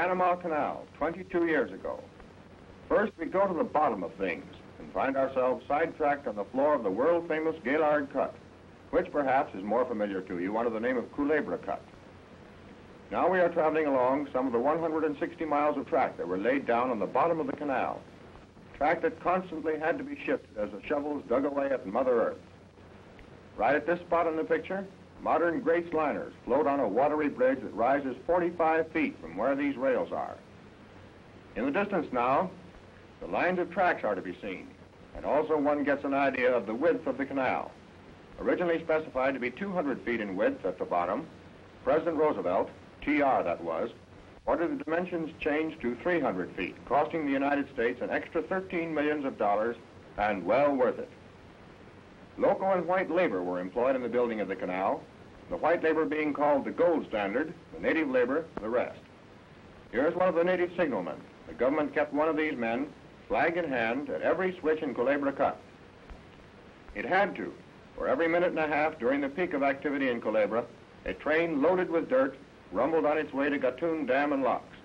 Panama Canal 22 years ago. First, we go to the bottom of things and find ourselves sidetracked on the floor of the world-famous Gaillard Cut, which perhaps is more familiar to you under the name of Culebra Cut. Now we are traveling along some of the 160 miles of track that were laid down on the bottom of the canal, track that constantly had to be shifted as the shovels dug away at Mother Earth. Right at this spot in the picture, modern Grace liners float on a watery bridge that rises 45 feet from where these rails are. In the distance now, the lines of tracks are to be seen, and also one gets an idea of the width of the canal. Originally specified to be 200 feet in width at the bottom, President Roosevelt, TR that was, ordered the dimensions changed to 300 feet, costing the United States an extra $13 million and well worth it. Local and white labor were employed in the building of the canal, the white labor being called the gold standard, the native labor the rest. Here's one of the native signalmen. The government kept one of these men, flag in hand, at every switch in Culebra Cut. It had to, for every minute and a half during the peak of activity in Culebra, a train loaded with dirt rumbled on its way to Gatun Dam and locks.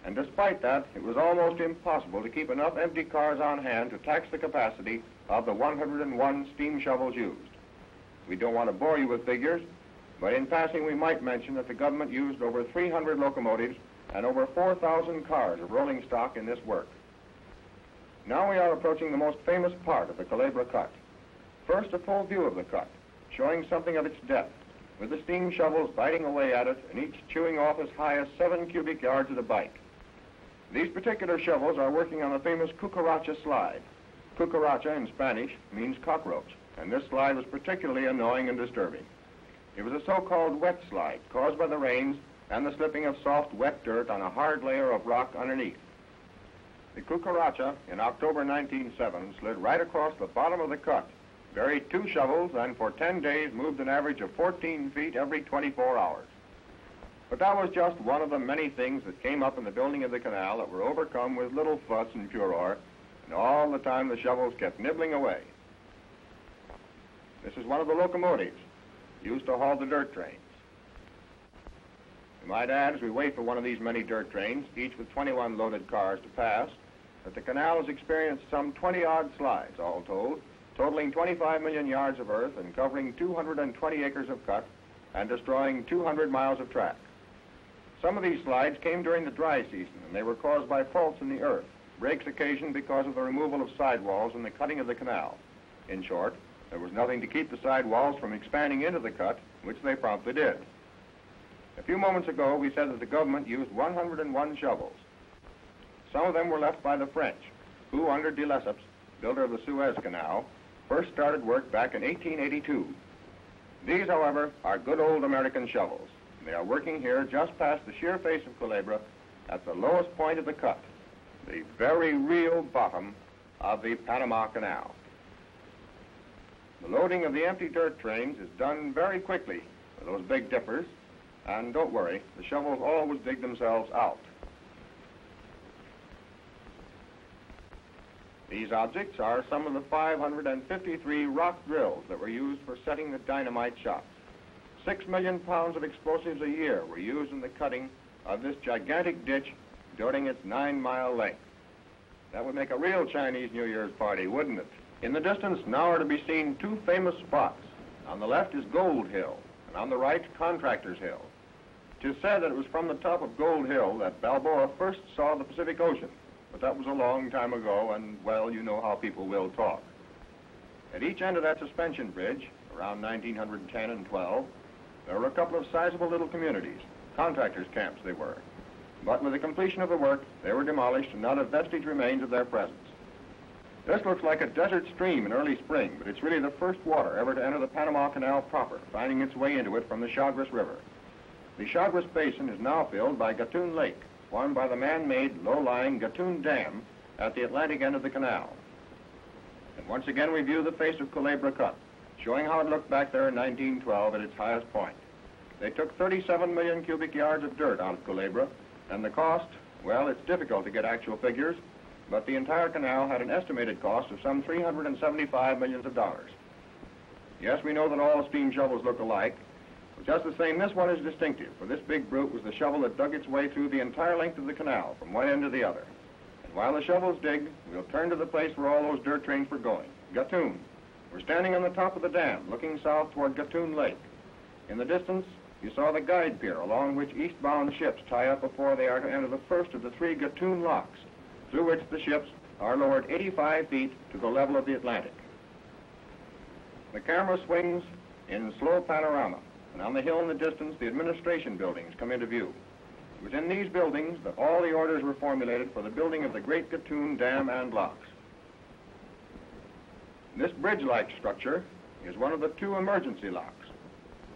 And despite that, it was almost impossible to keep enough empty cars on hand to tax the capacity of the 101 steam shovels used. We don't want to bore you with figures, but in passing we might mention that the government used over 300 locomotives and over 4,000 cars of rolling stock in this work. Now we are approaching the most famous part of the Culebra Cut. First, a full view of the cut, showing something of its depth, with the steam shovels biting away at it and each chewing off as high as 7 cubic yards at a bite. These particular shovels are working on the famous cucaracha slide. Cucaracha in Spanish means cockroach, and this slide was particularly annoying and disturbing. It was a so-called wet slide caused by the rains and the slipping of soft, wet dirt on a hard layer of rock underneath. The cucaracha in October 1907 slid right across the bottom of the cut, buried 2 shovels, and for 10 days moved an average of 14 feet every 24 hours. But that was just one of the many things that came up in the building of the canal that were overcome with little fuss and furor, and all the time the shovels kept nibbling away. This is one of the locomotives used to haul the dirt trains. We might add, as we wait for one of these many dirt trains, each with 21 loaded cars to pass, that the canal has experienced some 20-odd slides, all told, totaling 25 million yards of earth and covering 220 acres of cut and destroying 200 miles of track. Some of these slides came during the dry season, and they were caused by faults in the earth, breaks occasioned because of the removal of sidewalls and the cutting of the canal. In short, there was nothing to keep the sidewalls from expanding into the cut, which they promptly did. A few moments ago, we said that the government used 101 shovels. Some of them were left by the French, who, under de Lesseps, builder of the Suez Canal, first started work back in 1882. These, however, are good old American shovels. They are working here just past the sheer face of Culebra at the lowest point of the cut, the very real bottom of the Panama Canal. The loading of the empty dirt trains is done very quickly with those big dippers, and don't worry, the shovels always dig themselves out. These objects are some of the 553 rock drills that were used for setting the dynamite shots. 6 million pounds of explosives a year were used in the cutting of this gigantic ditch during its 9-mile length. That would make a real Chinese New Year's party, wouldn't it? In the distance now are to be seen 2 famous spots. On the left is Gold Hill, and on the right, Contractor's Hill. It is said that it was from the top of Gold Hill that Balboa first saw the Pacific Ocean, but that was a long time ago, and, well, you know how people will talk. At each end of that suspension bridge, around 1910 and 12, there were a couple of sizable little communities, contractors' camps they were. But with the completion of the work, they were demolished and not a vestige remains of their presence. This looks like a desert stream in early spring, but it's really the first water ever to enter the Panama Canal proper, finding its way into it from the Chagres River. The Chagres Basin is now filled by Gatun Lake, formed by the man-made, low-lying Gatun Dam at the Atlantic end of the canal. And once again we view the face of Culebra Cut, showing how it looked back there in 1912 at its highest point. They took 37 million cubic yards of dirt out of Culebra, and the cost, well, it's difficult to get actual figures, but the entire canal had an estimated cost of some $375 million. Yes, we know that all steam shovels look alike, Just the same, this one is distinctive, for this big brute was the shovel that dug its way through the entire length of the canal, from one end to the other. And while the shovels dig, we'll turn to the place where all those dirt trains were going, Gatun. We're standing on the top of the dam, looking south toward Gatun Lake. In the distance, you saw the guide pier along which eastbound ships tie up before they are to enter the first of the 3 Gatun locks, through which the ships are lowered 85 feet to the level of the Atlantic. The camera swings in slow panorama, and on the hill in the distance, the administration buildings come into view. It was in these buildings that all the orders were formulated for the building of the Great Gatun Dam and locks. This bridge-like structure is one of the 2 emergency locks.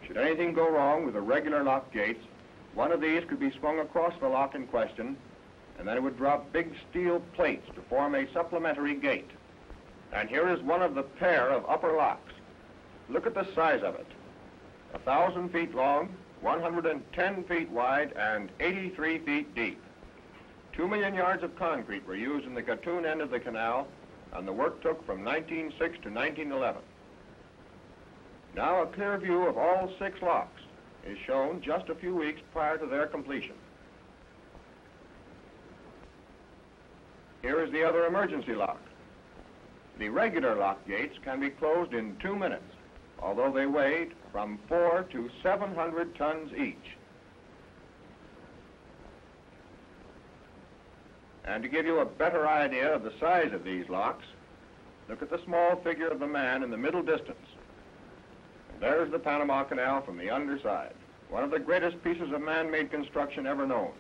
Should anything go wrong with the regular lock gates, one of these could be swung across the lock in question, and then it would drop big steel plates to form a supplementary gate. And here is one of the pair of upper locks. Look at the size of it. 1,000 feet long, 110 feet wide, and 83 feet deep. 2 million yards of concrete were used in the Gatun end of the canal, and the work took from 1906 to 1911. Now a clear view of all 6 locks is shown just a few weeks prior to their completion. Here is the other emergency lock. The regular lock gates can be closed in 2 minutes, although they weighed from 4 to 700 tons each. And to give you a better idea of the size of these locks, look at the small figure of the man in the middle distance. And there's the Panama Canal from the underside, one of the greatest pieces of man-made construction ever known.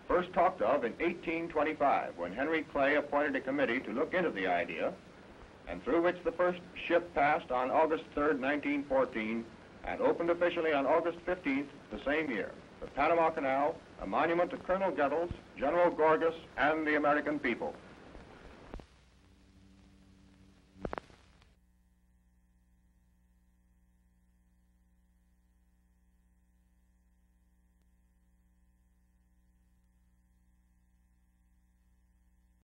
First talked of in 1825, when Henry Clay appointed a committee to look into the idea, and through which the first ship passed on August 3rd, 1914, and opened officially on August 15th the same year. The Panama Canal, a monument to Colonel Goethals, General Gorgas, and the American people.